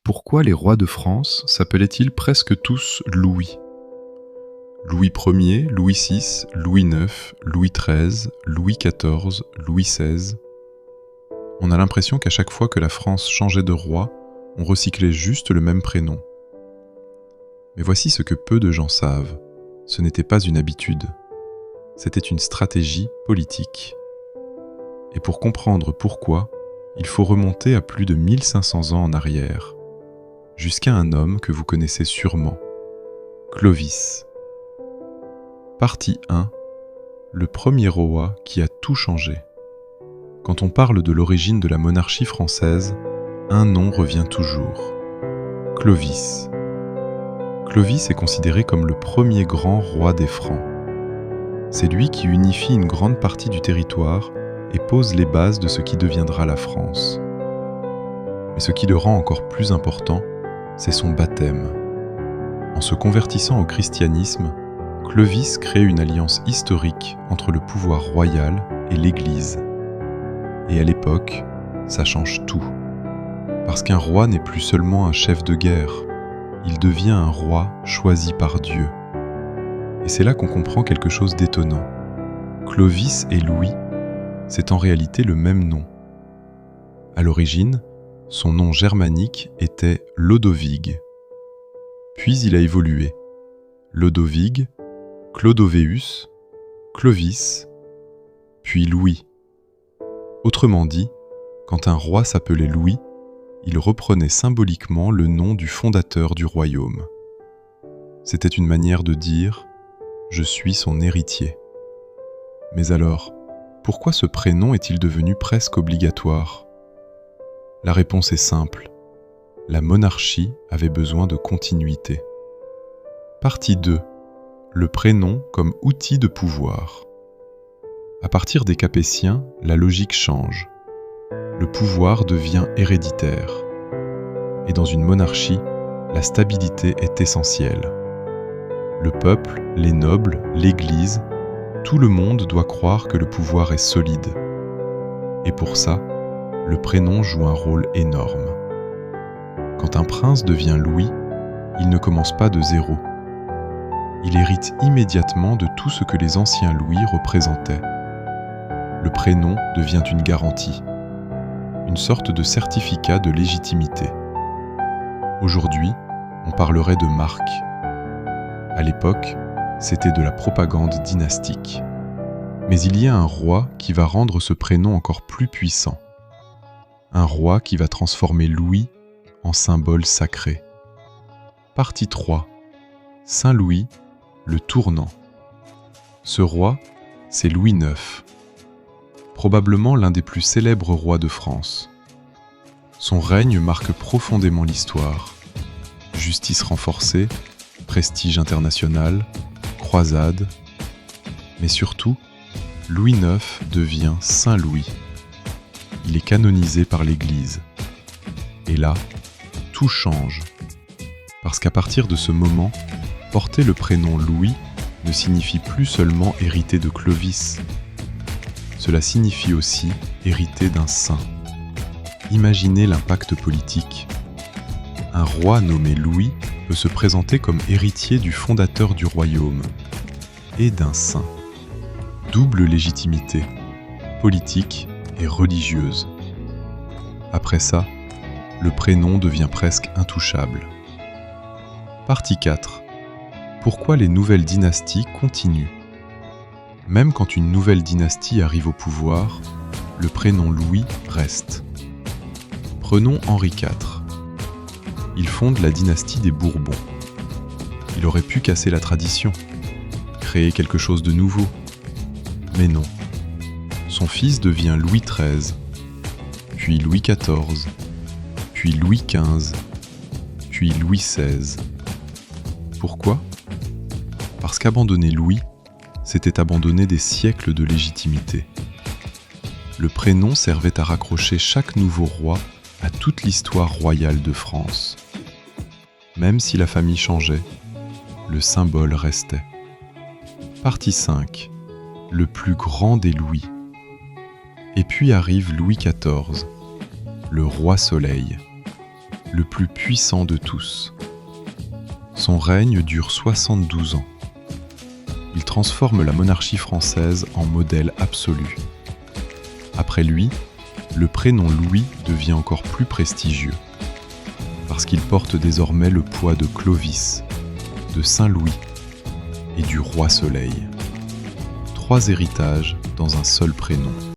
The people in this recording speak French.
Pourquoi les rois de France s'appelaient-ils presque tous Louis ? Louis Ier, Louis VI, Louis IX, Louis XIII, Louis XIV, Louis XVI. On a l'impression qu'à chaque fois que la France changeait de roi, on recyclait juste le même prénom. Mais voici ce que peu de gens savent. Ce n'était pas une habitude. C'était une stratégie politique. Et pour comprendre pourquoi, il faut remonter à plus de 1500 ans en arrière, jusqu'à un homme que vous connaissez sûrement, Clovis. Partie 1. Le premier roi qui a tout changé. Quand on parle de l'origine de la monarchie française, un nom revient toujours. Clovis. Clovis est considéré comme le premier grand roi des Francs. C'est lui qui unifie une grande partie du territoire et pose les bases de ce qui deviendra la France. Mais ce qui le rend encore plus important, c'est son baptême. En se convertissant au christianisme, Clovis crée une alliance historique entre le pouvoir royal et l'Église. Et à l'époque, ça change tout. Parce qu'un roi n'est plus seulement un chef de guerre, il devient un roi choisi par Dieu. Et c'est là qu'on comprend quelque chose d'étonnant. Clovis et Louis, c'est en réalité le même nom. À l'origine, son nom germanique était Lodowig. Puis il a évolué. Lodowig, Clodovéus, Clovis, puis Louis. Autrement dit, quand un roi s'appelait Louis, il reprenait symboliquement le nom du fondateur du royaume. C'était une manière de dire « je suis son héritier ». Mais alors, pourquoi ce prénom est-il devenu presque obligatoire ? La réponse est simple. La monarchie avait besoin de continuité. Partie 2. Le prénom comme outil de pouvoir. À partir des Capétiens, la logique change. Le pouvoir devient héréditaire. Et dans une monarchie, la stabilité est essentielle. Le peuple, les nobles, l'Église, tout le monde doit croire que le pouvoir est solide. Et pour ça, le prénom joue un rôle énorme. Quand un prince devient Louis, il ne commence pas de zéro. Il hérite immédiatement de tout ce que les anciens Louis représentaient. Le prénom devient une garantie, une sorte de certificat de légitimité. Aujourd'hui, on parlerait de marque. À l'époque, c'était de la propagande dynastique. Mais il y a un roi qui va rendre ce prénom encore plus puissant. Un roi qui va transformer Louis en symbole sacré. Partie 3. Saint Louis, le tournant. Ce roi, c'est Louis IX. Probablement l'un des plus célèbres rois de France. Son règne marque profondément l'histoire. Justice renforcée, prestige international, croisade. Mais surtout, Louis IX devient Saint Louis. Il est canonisé par l'Église. Et là, tout change. Parce qu'à partir de ce moment, porter le prénom Louis ne signifie plus seulement hériter de Clovis. Cela signifie aussi hériter d'un saint. Imaginez l'impact politique. Un roi nommé Louis peut se présenter comme héritier du fondateur du royaume et d'un saint. Double légitimité, politique et religieuse. Après ça, le prénom devient presque intouchable. Partie 4. Pourquoi les nouvelles dynasties continuent ? Même quand une nouvelle dynastie arrive au pouvoir, le prénom Louis reste. Prenons Henri IV. Il fonde la dynastie des Bourbons. Il aurait pu casser la tradition, créer quelque chose de nouveau. Mais non. Son fils devient Louis XIII, puis Louis XIV, puis Louis XV, puis Louis XVI. Pourquoi ? Parce qu'abandonner Louis, c'était abandonner des siècles de légitimité. Le prénom servait à raccrocher chaque nouveau roi à toute l'histoire royale de France. Même si la famille changeait, le symbole restait. Partie 5. Le plus grand des Louis. Et puis arrive Louis XIV, le roi Soleil. le plus puissant de tous. Son règne dure 72 ans. Il transforme la monarchie française en modèle absolu. Après lui, le prénom Louis devient encore plus prestigieux, parce qu'il porte désormais le poids de Clovis, de Saint-Louis et du roi Soleil. 3 héritages dans un seul prénom.